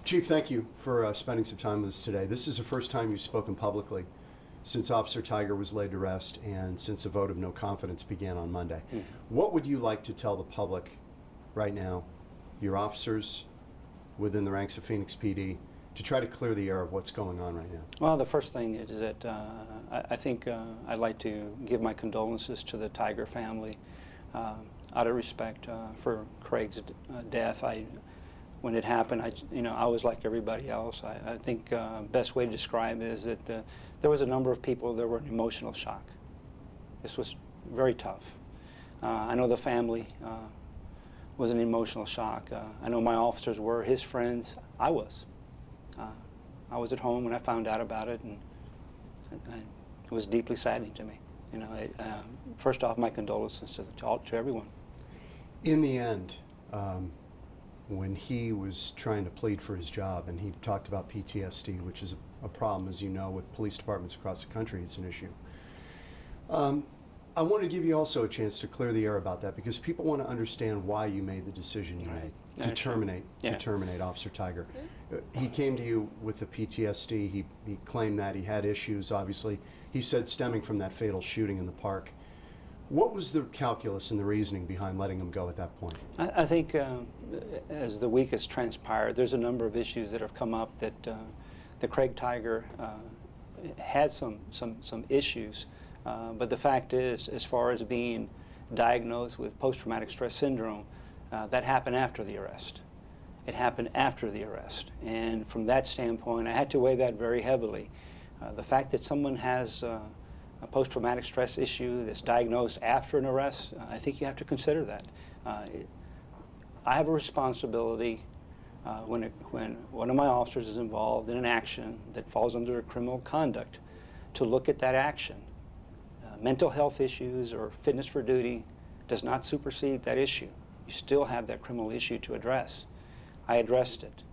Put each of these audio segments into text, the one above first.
Chief, thank you for spending some time with us today. This is the first time you've spoken publicly since Officer Tiger was laid to rest and since a vote of no confidence began on Monday. What would you like to tell the public right now, your officers within the ranks of Phoenix PD, to try to clear the air of what's going on right now? Well, the first thing is that I think I'd like to give my condolences to the Tiger family out of respect for Craig's death. When it happened, I was like everybody else. I think best way to describe it is that there was a number of people that were in emotional shock. This was very tough. I know the family was in emotional shock. I know my officers were, his friends. I was. I was at home when I found out about it, and it was deeply saddening to me. First off, my condolences to everyone. In the end, when he was trying to plead for his job, and he talked about PTSD, which is a problem, as you know, with police departments across the country, it's an issue. I want to give you also a chance to clear the air about that, because people want to understand why you made the decision you made to terminate Officer Tiger. He came to you with the PTSD. He claimed that he had issues, obviously. He said stemming from that fatal shooting in the park. What was the calculus and the reasoning behind letting him go at that point? I think as the week has transpired, there's a number of issues that have come up that Craig Tiger had some issues. But the fact is, as far as being diagnosed with post-traumatic stress syndrome, that happened after the arrest. It happened after the arrest. And from that standpoint, I had to weigh that very heavily. The fact that someone has a post-traumatic stress issue that's diagnosed after an arrest, I think you have to consider that. I have a responsibility when one of my officers is involved in an action that falls under criminal conduct to look at that action. Mental health issues or fitness for duty does not supersede that issue. You still have that criminal issue to address. I addressed it.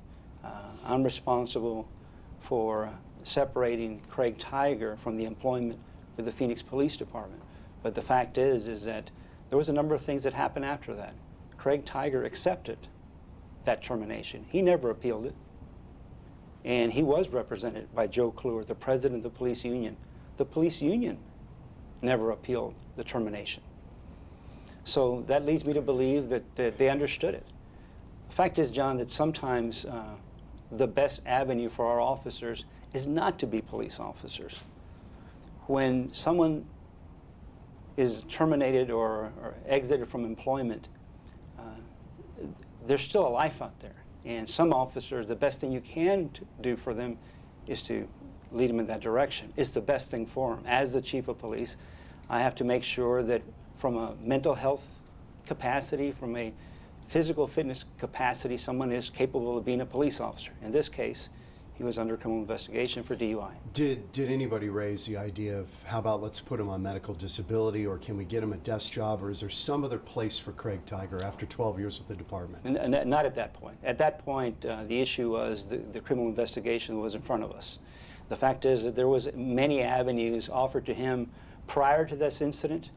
I'm responsible for separating Craig Tiger from the employment with the Phoenix Police Department. But the fact is that there was a number of things that happened after that. Craig Tiger accepted that termination. He never appealed it. And he was represented by Joe Kluwer, the president of the police union. The police union never appealed the termination. So that leads me to believe that they understood it. The fact is, John, that sometimes the best avenue for our officers is not to be police officers. When someone is terminated or exited from employment, there's still a life out there. And some officers, the best thing you can do for them is to lead them in that direction. It's the best thing for them. As the chief of police, I have to make sure that from a mental health capacity, from a physical fitness capacity, someone is capable of being a police officer. In this case, he was under criminal investigation for DUI. Did anybody raise the idea of, how about let's put him on medical disability, or can we get him a desk job, or is there some other place for Craig Tiger after 12 years with the department? Not at that point. At that point, the issue was the criminal investigation was in front of us. The fact is that there was many avenues offered to him prior to this incident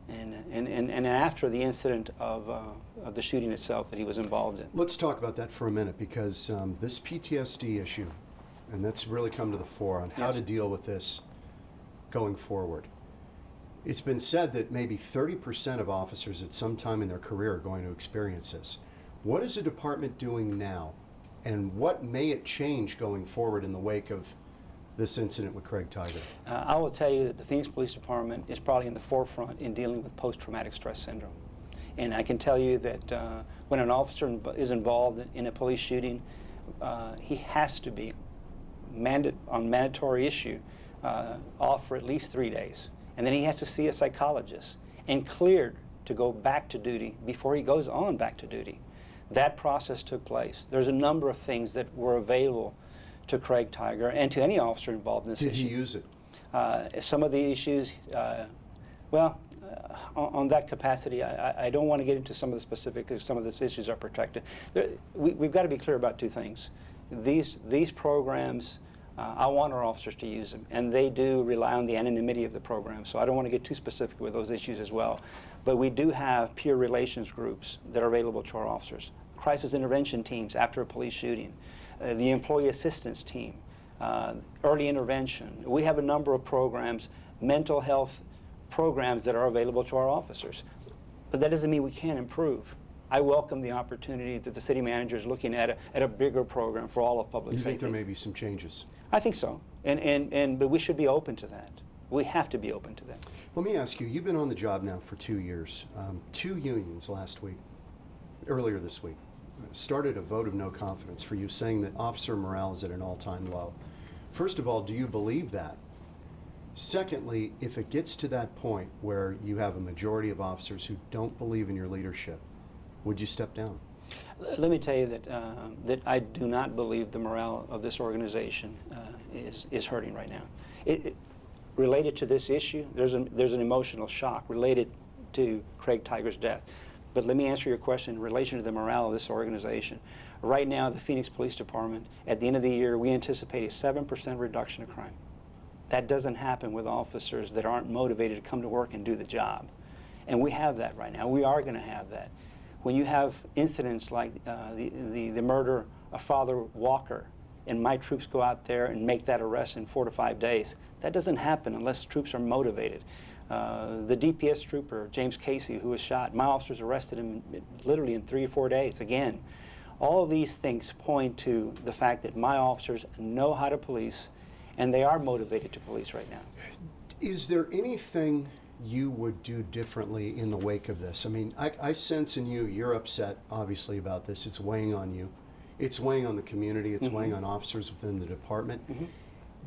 and after the incident of the shooting itself that he was involved in. Let's talk about that for a minute, because this PTSD issue, and that's really come to the fore on how to deal with this going forward. It's been said that maybe 30% of officers at some time in their career are going to experience this. What is the department doing now, and what may it change going forward in the wake of this incident with Craig Tiger? I will tell you that the Phoenix Police Department is probably in the forefront in dealing with post-traumatic stress syndrome. And I can tell you that when an officer is involved in a police shooting, he has to be on mandatory issue off for at least 3 days. And then he has to see a psychologist and cleared to go back to duty before he goes on back to duty. That process took place. There's a number of things that were available to Craig Tiger and to any officer involved in this issue. Did he use it? Some of the issues, on that capacity, I don't want to get into some of the specifics because some of these issues are protected. We've got to be clear about two things. These programs, I want our officers to use them, and they do rely on the anonymity of the program, so I don't want to get too specific with those issues as well. But we do have peer relations groups that are available to our officers, crisis intervention teams after a police shooting. the employee assistance team, early intervention. We have a number of programs, mental health programs that are available to our officers. But that doesn't mean we can't improve. I welcome the opportunity that the city manager is looking at a bigger program for all of public safety. You think there may be some changes? I think so, but we should be open to that. We have to be open to that. Let me ask you, you've been on the job now for 2 years. 2 unions earlier this week, started a vote of no confidence for you, saying that officer morale is at an all-time low. First of all, do you believe that? Secondly, if it gets to that point where you have a majority of officers who don't believe in your leadership, would you step down? Let me tell you that I do not believe the morale of this organization is hurting right now. Related to this issue, there's an emotional shock related to Craig Tiger's death. But let me answer your question in relation to the morale of this organization. Right now, the Phoenix Police Department, at the end of the year, we anticipate a 7% reduction of crime. That doesn't happen with officers that aren't motivated to come to work and do the job. And we have that right now. We are going to have that. When you have incidents like the murder of Father Walker, and my troops go out there and make that arrest in 4 to 5 days, that doesn't happen unless troops are motivated. The DPS trooper, James Casey, who was shot, my officers arrested him literally in 3 or 4 days. Again, all of these things point to the fact that my officers know how to police, and they are motivated to police right now. Is there anything you would do differently in the wake of this? I mean, I sense in you, you're upset, obviously, about this. It's weighing on you. It's weighing on the community. It's weighing on officers within the department.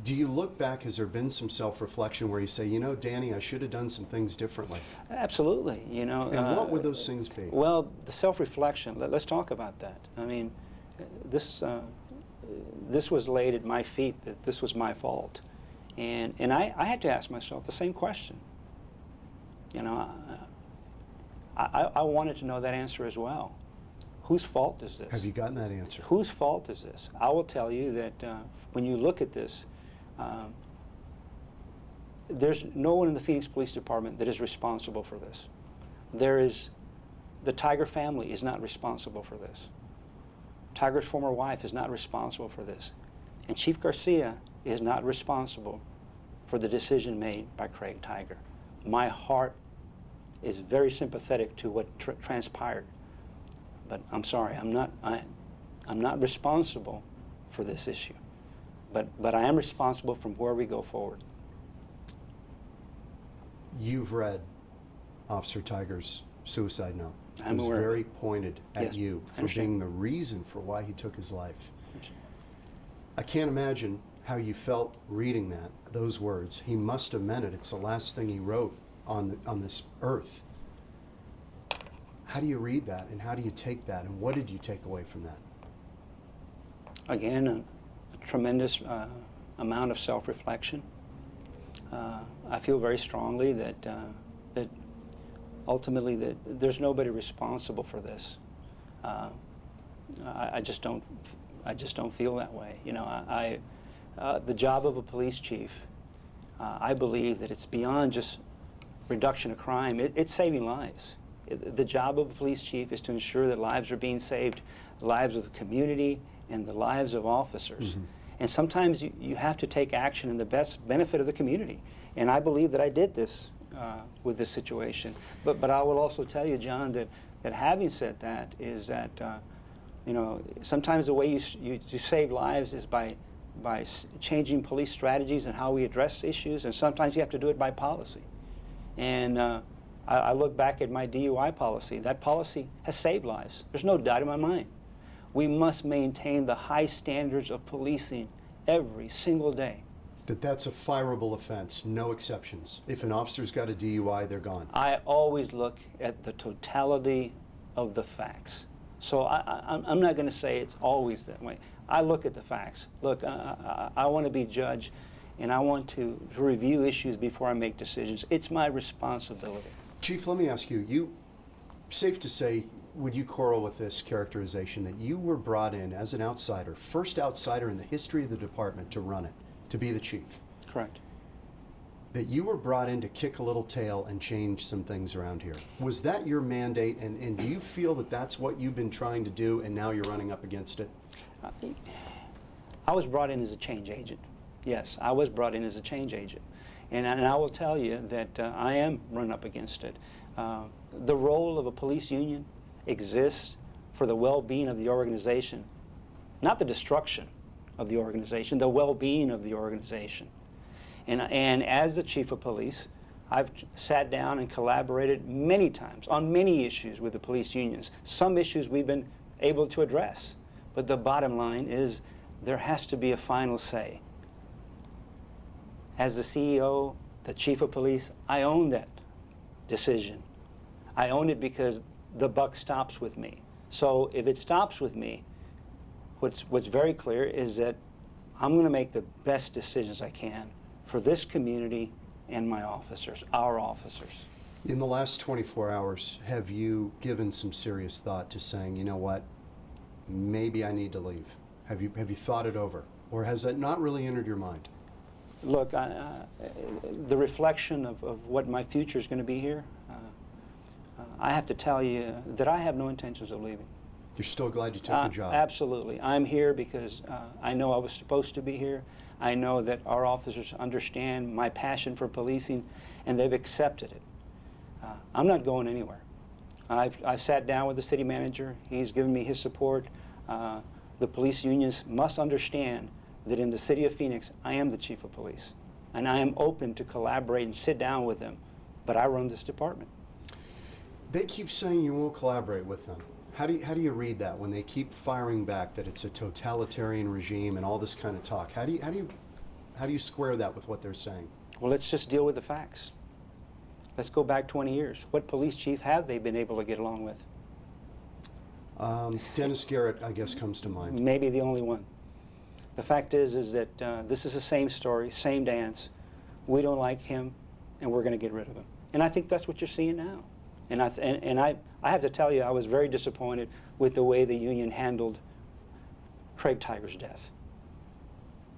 Do you look back, has there been some self-reflection where you say, you know, Danny, I should have done some things differently? Absolutely, you know. And what would those things be? Well, the self-reflection, let's talk about that. I mean, this was laid at my feet, that this was my fault. And I had to ask myself the same question. You know, I wanted to know that answer as well. Whose fault is this? Have you gotten that answer? Whose fault is this? I will tell you that when you look at this, there's no one in the Phoenix Police Department that is responsible for this. The Tiger family is not responsible for this. Tiger's former wife is not responsible for this. And Chief Garcia is not responsible for the decision made by Craig Tiger. My heart is very sympathetic to what transpired. But I'm sorry, I'm not responsible for this issue. But I am responsible from where we go forward. You've read Officer Tiger's suicide note. I'm it was aware. very pointed at Yes, you I for understand. being the reason for why he took his life. I can't imagine how you felt reading those words. He must have meant it. It's the last thing he wrote on this earth. How do you read that, and how do you take that, and what did you take away from that? Again, a tremendous amount of self-reflection. I feel very strongly that ultimately that there's nobody responsible for this. I just don't feel that way. You know, the job of a police chief, I believe that it's beyond just reduction of crime. It's saving lives. The job of a police chief is to ensure that lives are being saved, the lives of the community and the lives of officers. And sometimes you have to take action in the best benefit of the community. And I believe that I did this with this situation. But I will also tell you, John, that having said that is that, you know, sometimes the way you save lives is by changing police strategies and how we address issues, and sometimes you have to do it by policy. And I look back at my DUI policy. That policy has saved lives. There's no doubt in my mind. We must maintain the high standards of policing every single day. That's a fireable offense, no exceptions. If an officer's got a DUI, they're gone. I always look at the totality of the facts. So I'm not going to say it's always that way. I look at the facts. Look, I want to be judged, and I want to review issues before I make decisions. It's my responsibility. Chief, let me ask you, safe to say, would you quarrel with this characterization that you were brought in as an outsider, first outsider in the history of the department to run it, to be the chief? Correct. That you were brought in to kick a little tail and change some things around here. Was that your mandate, and do you feel that that's what you've been trying to do and now you're running up against it? I was brought in as a change agent. Yes, I was brought in as a change agent. And I will tell you that I am run up against it. The role of a police union exists for the well-being of the organization, not the destruction of the organization, the well-being of the organization. And as the chief of police, I've sat down and collaborated many times on many issues with the police unions. Some issues we've been able to address. But the bottom line is there has to be a final say. As the CEO, the chief of police, I own that decision. I own it because the buck stops with me. So if it stops with me, what's very clear is that I'm going to make the best decisions I can for this community and my officers, our officers. In the last 24 hours, have you given some serious thought to saying, you know what, maybe I need to leave? Have you thought it over? Or has that not really entered your mind? Look, the reflection of what my future is going to be here, I have to tell you that I have no intentions of leaving. You're still glad you took the job? Absolutely. I'm here because I know I was supposed to be here. I know that our officers understand my passion for policing, and they've accepted it. I'm not going anywhere. I've sat down with the city manager. He's given me his support. The police unions must understand that in the city of Phoenix, I am the chief of police, and I am open to collaborate and sit down with them, but I run this department. They keep saying you won't collaborate with them. How do you read that when they keep firing back that it's a totalitarian regime and all this kind of talk? How do you square that with what they're saying? Well, let's just deal with the facts. Let's go back 20 years. What police chief have they been able to get along with? Dennis Garrett, I guess, comes to mind. Maybe the only one. The fact is that this is the same story, same dance. We don't like him, and we're going to get rid of him. And I think that's what you're seeing now. And I have to tell you, I was very disappointed with the way the union handled Craig Tiger's death.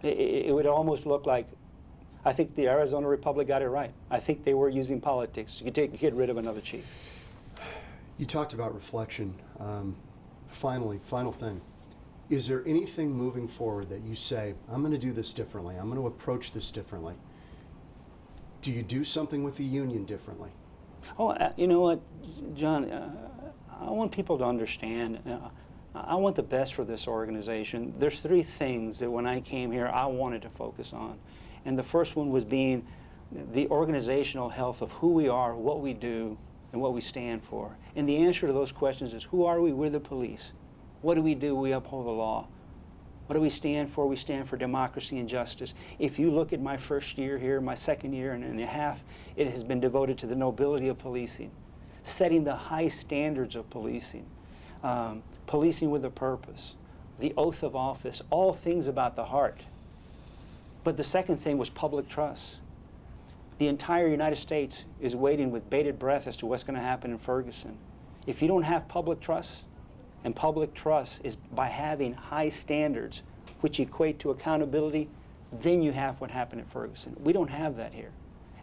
It would almost look like, I think the Arizona Republic got it right. I think they were using politics to get rid of another chief. You talked about reflection. Final thing. Is there anything moving forward that you say, I'm going to do this differently, I'm going to approach this differently? Do you do something with the union differently? Oh, you know what, John, I want people to understand, I want the best for this organization. There's three things that when I came here, I wanted to focus on. And the first one was being the organizational health of who we are, what we do, and what we stand for. And the answer to those questions is, who are we? We're the police. What do? We uphold the law. What do we stand for? We stand for democracy and justice. If you look at my first year here, my second year and a half, it has been devoted to the nobility of policing, setting the high standards of policing, policing with a purpose, the oath of office, all things about the heart. But the second thing was public trust. The entire United States is waiting with bated breath as to what's going to happen in Ferguson. If you don't have public trust, and public trust is by having high standards which equate to accountability, then you have what happened at Ferguson. We don't have that here.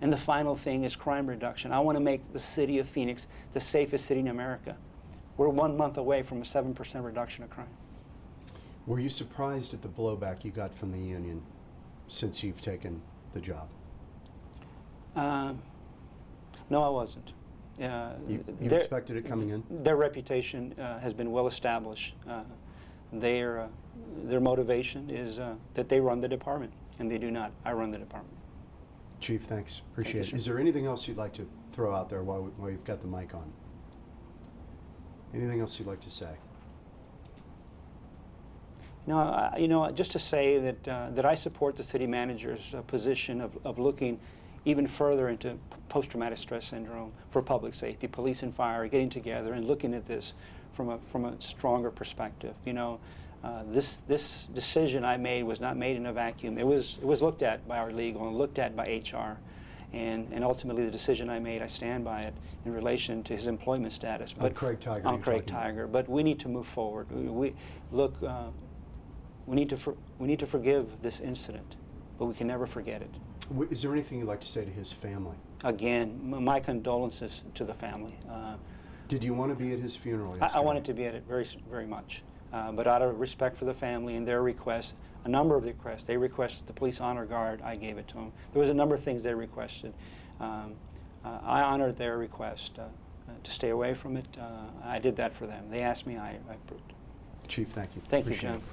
And the final thing is crime reduction. I want to make the city of Phoenix the safest city in America. We're 1 month away from a 7% reduction of crime. Were you surprised at the blowback you got from the union since you've taken the job? No, I wasn't. You expected it coming in? Their reputation has been well established. Their motivation is that they run the department, and they do not. I run the department. Chief, thanks. Appreciate Thank you, it. Is there anything else you'd like to throw out there while you've got the mic on? Anything else you'd like to say? No, you know, just to say that I support the city manager's position of looking even further into post-traumatic stress syndrome for public safety, police and fire, getting together and looking at this from a stronger perspective. You know, this decision I made was not made in a vacuum. It was looked at by our legal and looked at by HR, and ultimately the decision I made, I stand by it in relation to his employment status. But on Craig Tiger. On Craig Tiger. But we need to move forward. We need to forgive this incident, but we can never forget it. Is there anything you'd like to say to his family? Again, my condolences to the family. Did you want to be at his funeral I yesterday? wanted to be at it very, very much. But out of respect for the family and their requests, a number of the requests, they requested the police honor guard, I gave it to them. There was a number of things they requested. I honored their request to stay away from it. I did that for them. They asked me, I approved. Chief, thank you. Thank you, Appreciate John. it.